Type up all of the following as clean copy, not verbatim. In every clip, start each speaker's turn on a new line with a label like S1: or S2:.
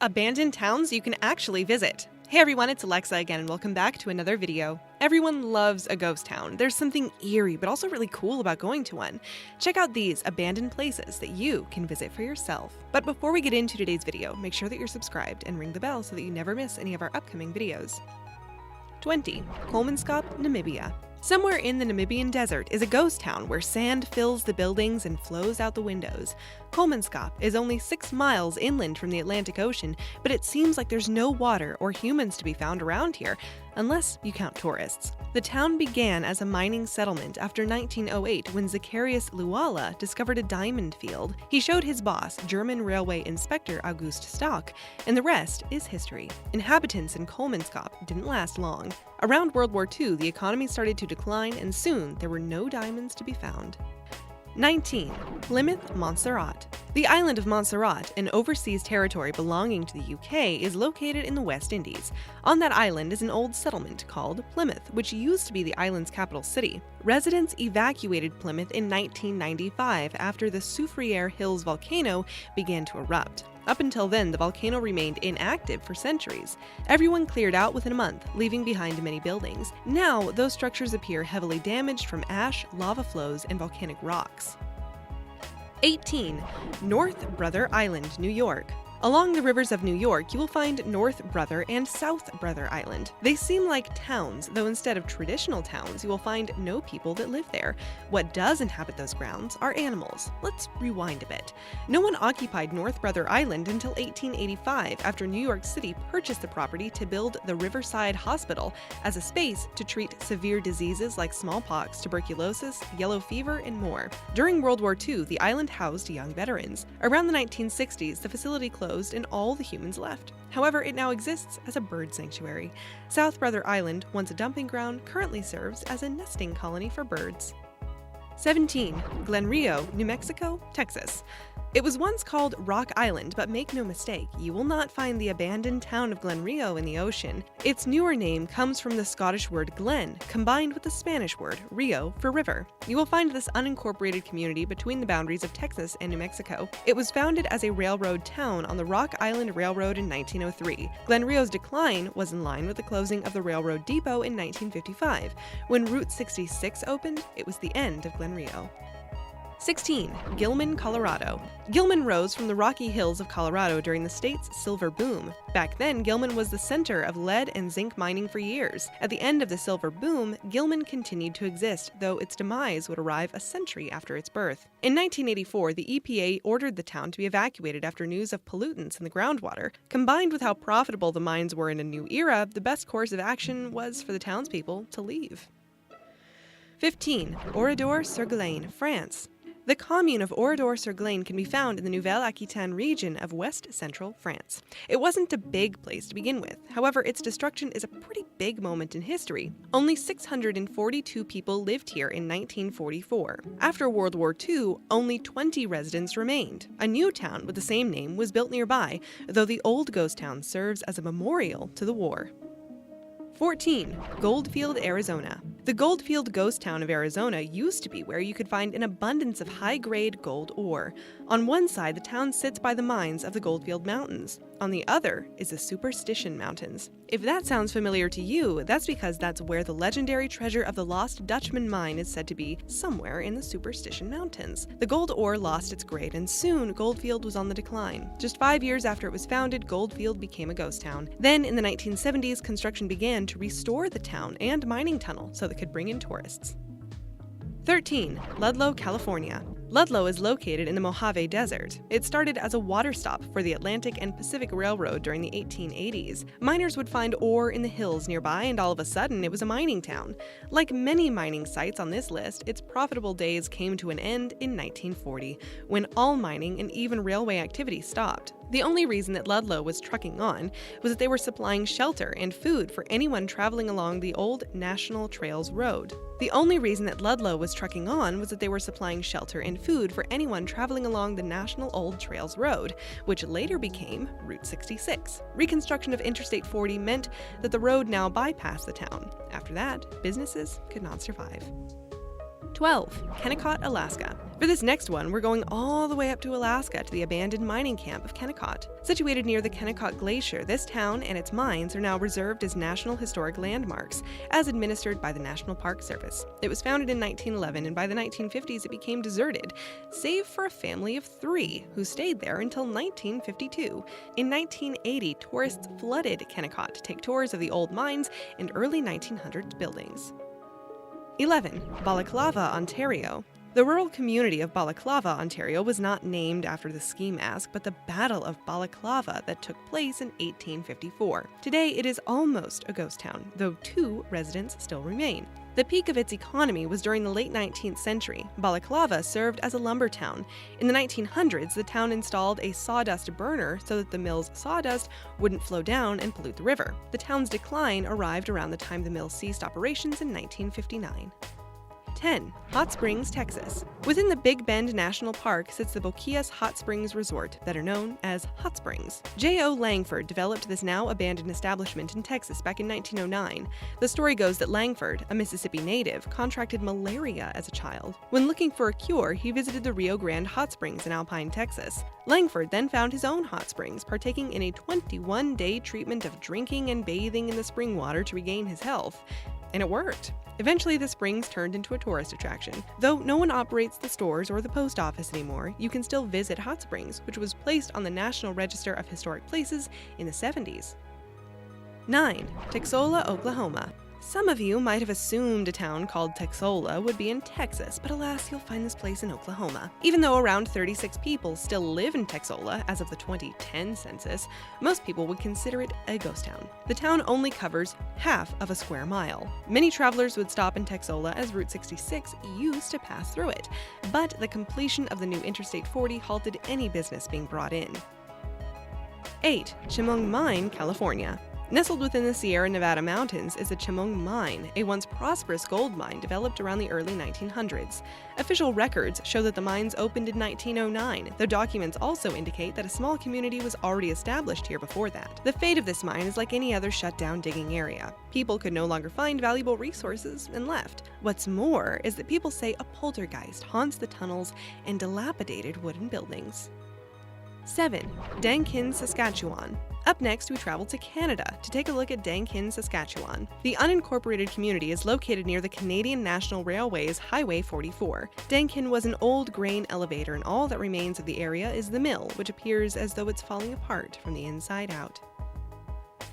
S1: abandoned towns you can actually visit. Hey everyone, it's Alexa again and welcome back to another video. Everyone loves a ghost town. There's something eerie but also really cool about going to one. Check out these abandoned places that you can visit for yourself. But before we get into today's video, make sure that you're subscribed and ring the bell so that you never miss any of our upcoming videos. 20. KOLMANSKOP, Namibia. Somewhere in the Namibian desert is a ghost town where sand fills the buildings and flows out the windows. KOLMANSKOP is only 6 miles inland from the Atlantic Ocean, but it seems like there's no water or humans to be found around here, unless you count tourists. The town began as a mining settlement after 1908 when Zacharias Luala discovered a diamond field. He showed his boss, German railway inspector August Stock, and the rest is history. Inhabitants in KOLMANSKOP didn't last long. Around World War II, the economy started to decline and soon there were no diamonds to be found. 19. Plymouth, Montserrat. The island of Montserrat, an overseas territory belonging to the UK, is located in the West Indies. On that island is an old settlement called Plymouth, which used to be the island's capital city. Residents evacuated Plymouth in 1995 after the Soufriere Hills volcano began to erupt. Up until then, the volcano remained inactive for centuries. Everyone cleared out within a month, leaving behind many buildings. Now, those structures appear heavily damaged from ash, lava flows, and volcanic rocks. 18. North Brother Island, New York. Along the rivers of New York, you will find North Brother and South Brother Island. They seem like towns, though instead of traditional towns, you will find no people that live there. What does inhabit those grounds are animals. Let's rewind a bit. No one occupied North Brother Island until 1885, after New York City purchased the property to build the Riverside Hospital as a space to treat severe diseases like smallpox, tuberculosis, yellow fever, and more. During World War II, the island housed young veterans. Around the 1960s, the facility closed and all the humans left. However, it now exists as a bird sanctuary. South Brother Island, once a dumping ground, currently serves as a nesting colony for birds. 17. Glen Rio, New Mexico, Texas. It was once called Rock Island, but make no mistake, you will not find the abandoned town of Glen Rio in the ocean. Its newer name comes from the Scottish word glen, combined with the Spanish word rio for river. You will find this unincorporated community between the boundaries of Texas and New Mexico. It was founded as a railroad town on the Rock Island Railroad in 1903. Glen Rio's decline was in line with the closing of the railroad depot in 1955. When Route 66 opened, it was the end of Glen Rio. 16. Gilman, Colorado. Gilman rose from the rocky hills of Colorado during the state's silver boom. Back then, Gilman was the center of lead and zinc mining for years. At the end of the silver boom, Gilman continued to exist, though its demise would arrive a century after its birth. In 1984, the EPA ordered the town to be evacuated after news of pollutants in the groundwater. Combined with how profitable the mines were in a new era, the best course of action was for the townspeople to leave. 15. Oradour-sur-Glane, France. The commune of Oradour-sur-Glane can be found in the Nouvelle-Aquitaine region of west-central France. It wasn't a big place to begin with. However, its destruction is a pretty big moment in history. Only 642 people lived here in 1944. After World War II, only 20 residents remained. A new town with the same name was built nearby, though the old ghost town serves as a memorial to the war. 14. Goldfield, Arizona. The Goldfield ghost town of Arizona used to be where you could find an abundance of high-grade gold ore. On one side, the town sits by the mines of the Goldfield Mountains. On the other is the Superstition Mountains. If that sounds familiar to you, that's because that's where the legendary treasure of the Lost Dutchman mine is said to be, somewhere in the Superstition Mountains. The gold ore lost its grade, and soon Goldfield was on the decline. Just 5 years after it was founded, Goldfield became a ghost town. Then, in the 1970s, construction began to restore the town and mining tunnel so that it could bring in tourists. 13. Ludlow, California. Ludlow is located in the Mojave Desert. It started as a water stop for the Atlantic and Pacific Railroad during the 1880s. Miners would find ore in the hills nearby, and all of a sudden it was a mining town. Like many mining sites on this list, its profitable days came to an end in 1940, when all mining and even railway activity stopped. The only reason that Ludlow was trucking on was that they were supplying shelter and food for anyone traveling along the old National Trails Road. The only reason that Ludlow was trucking on was that they were supplying shelter and food for anyone traveling along the National Old Trails Road, which later became Route 66. Reconstruction of Interstate 40 meant that the road now bypassed the town. After that, businesses could not survive. 12. Kennecott, Alaska. For this next one, we're going all the way up to Alaska to the abandoned mining camp of Kennecott. Situated near the Kennecott Glacier, this town and its mines are now reserved as National Historic Landmarks, as administered by the National Park Service. It was founded in 1911, and by the 1950s it became deserted, save for a family of 3 who stayed there until 1952. In 1980, tourists flooded Kennecott to take tours of the old mines and early 1900s buildings. 11. Balaclava, Ontario. The rural community of Balaclava, Ontario was not named after the ski mask, but the Battle of Balaclava that took place in 1854. Today, it is almost a ghost town, though 2 residents still remain. The peak of its economy was during the late 19th century. Balaclava served as a lumber town. In the 1900s, the town installed a sawdust burner so that the mill's sawdust wouldn't flow down and pollute the river. The town's decline arrived around the time the mill ceased operations in 1959. 10. Hot Springs, Texas. Within the Big Bend National Park sits the Boquillas Hot Springs Resort, better known as Hot Springs. J.O. Langford developed this now abandoned establishment in Texas back in 1909. The story goes that Langford, a Mississippi native, contracted malaria as a child. When looking for a cure, he visited the Rio Grande Hot Springs in Alpine, Texas. Langford then found his own hot springs, partaking in a 21-day treatment of drinking and bathing in the spring water to regain his health. And it worked. Eventually, the springs turned into a tourist attraction. Though no one operates the stores or the post office anymore, you can still visit Hot Springs, which was placed on the National Register of Historic Places in the 70s. 9. Texola, Oklahoma. Some of you might have assumed a town called Texola would be in Texas, but alas, you'll find this place in Oklahoma. Even though around 36 people still live in Texola as of the 2010 census, most people would consider it a ghost town. The town only covers half of a square mile. Many travelers would stop in Texola as Route 66 used to pass through it, but the completion of the new Interstate 40 halted any business being brought in. 8. Chemung Mine, California. Nestled within the Sierra Nevada mountains is the Chemung Mine, a once prosperous gold mine developed around the early 1900s. Official records show that the mines opened in 1909, though documents also indicate that a small community was already established here before that. The fate of this mine is like any other shut-down digging area. People could no longer find valuable resources and left. What's more is that people say a poltergeist haunts the tunnels and dilapidated wooden buildings. 7. Dankin, Saskatchewan. Up next, we travel to Canada to take a look at Dankin, Saskatchewan. The unincorporated community is located near the Canadian National Railway's Highway 44. Dankin was an old grain elevator, and all that remains of the area is the mill, which appears as though it's falling apart from the inside out.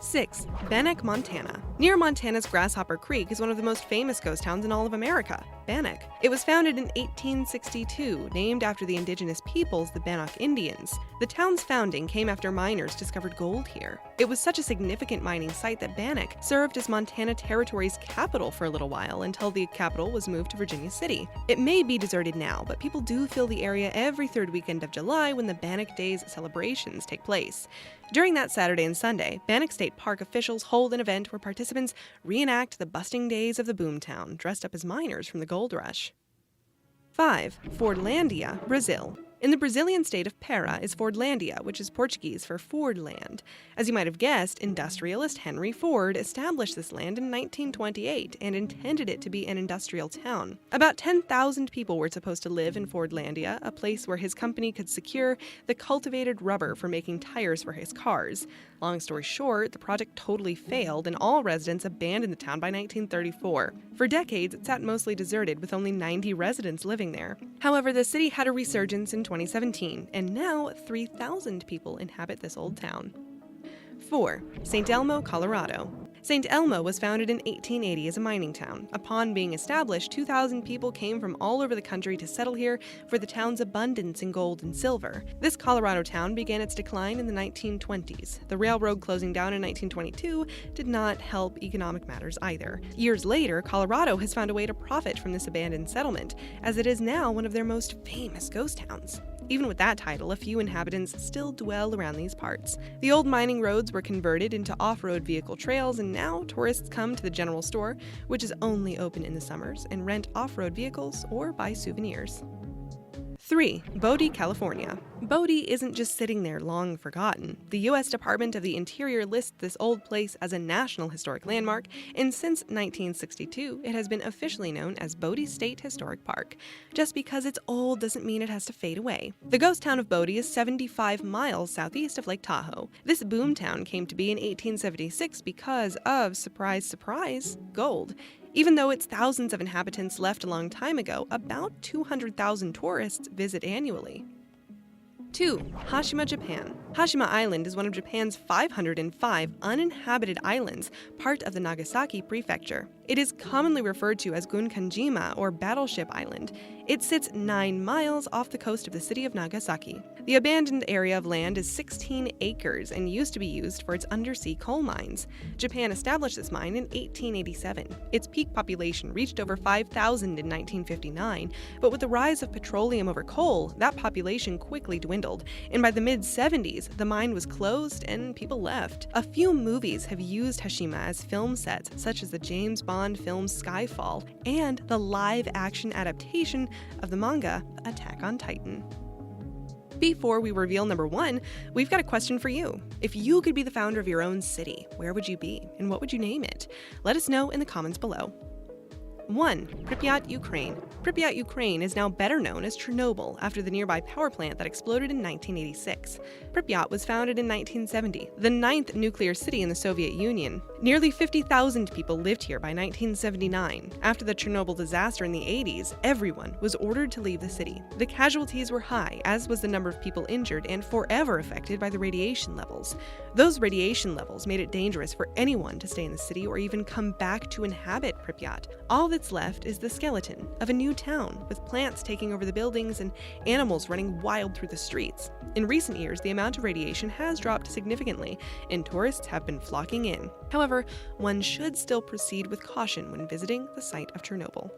S1: 6. Bannack, Montana. Near Montana's Grasshopper Creek is one of the most famous ghost towns in all of America, Bannack. It was founded in 1862, named after the indigenous peoples, the Bannack Indians. The town's founding came after miners discovered gold here. It was such a significant mining site that Bannack served as Montana Territory's capital for a little while until the capital was moved to Virginia City. It may be deserted now, but people do fill the area every third weekend of July when the Bannack Days celebrations take place. During that Saturday and Sunday, Bannack State Park officials hold an event where participants reenact the busting days of the boomtown, dressed up as miners from the gold rush. 5. Fordlandia, Brazil. In the Brazilian state of Para is Fordlandia, which is Portuguese for Ford Land. As you might have guessed, industrialist Henry Ford established this land in 1928 and intended it to be an industrial town. About 10,000 people were supposed to live in Fordlandia, a place where his company could secure the cultivated rubber for making tires for his cars. Long story short, the project totally failed and all residents abandoned the town by 1934. For decades, it sat mostly deserted with only 90 residents living there. However, the city had a resurgence in 2017, and now 3,000 people inhabit this old town. 4. St. Elmo, Colorado. St. Elmo was founded in 1880 as a mining town. Upon being established, 2,000 people came from all over the country to settle here for the town's abundance in gold and silver. This Colorado town began its decline in the 1920s. The railroad closing down in 1922 did not help economic matters either. Years later, Colorado has found a way to profit from this abandoned settlement, as it is now one of their most famous ghost towns. Even with that title, a few inhabitants still dwell around these parts. The old mining roads were converted into off-road vehicle trails, and now tourists come to the general store, which is only open in the summers, and rent off-road vehicles or buy souvenirs. 3. BODIE, California. BODIE isn't just sitting there long forgotten. The U.S. Department of the Interior lists this old place as a National Historic Landmark, and since 1962, it has been officially known as BODIE State Historic Park. Just because it's old doesn't mean it has to fade away. The ghost town of BODIE is 75 miles southeast of Lake Tahoe. This boomtown came to be in 1876 because of, surprise, surprise, gold. Even though its thousands of inhabitants left a long time ago, about 200,000 tourists visit annually. 2. Hashima, Japan. Hashima Island is one of Japan's 505 uninhabited islands, part of the Nagasaki Prefecture. It is commonly referred to as Gunkanjima, or Battleship Island. It sits 9 miles off the coast of the city of Nagasaki. The abandoned area of land is 16 acres and used to be used for its undersea coal mines. Japan established this mine in 1887. Its peak population reached over 5,000 in 1959, but with the rise of petroleum over coal, that population quickly dwindled, and by the mid-70s, the mine was closed and people left. A few movies have used Hashima as film sets, such as the James Bond film Skyfall and the live-action adaptation of the manga Attack on Titan. Before we reveal number 1, we've got a question for you. If you could be the founder of your own city, where would you be and what would you name it? Let us know in the comments below. 1. Pripyat, Ukraine. Pripyat, Ukraine is now better known as Chernobyl after the nearby power plant that exploded in 1986. Pripyat was founded in 1970, the 9th nuclear city in the Soviet Union. Nearly 50,000 people lived here by 1979. After the Chernobyl disaster in the 80s, everyone was ordered to leave the city. The casualties were high, as was the number of people injured and forever affected by the radiation levels. Those radiation levels made it dangerous for anyone to stay in the city or even come back to inhabit Pripyat. All that's left is the skeleton of a new town, with plants taking over the buildings and animals running wild through the streets. In recent years, the amount of radiation has dropped significantly, and tourists have been flocking in. However, one should still proceed with caution when visiting the site of Chernobyl.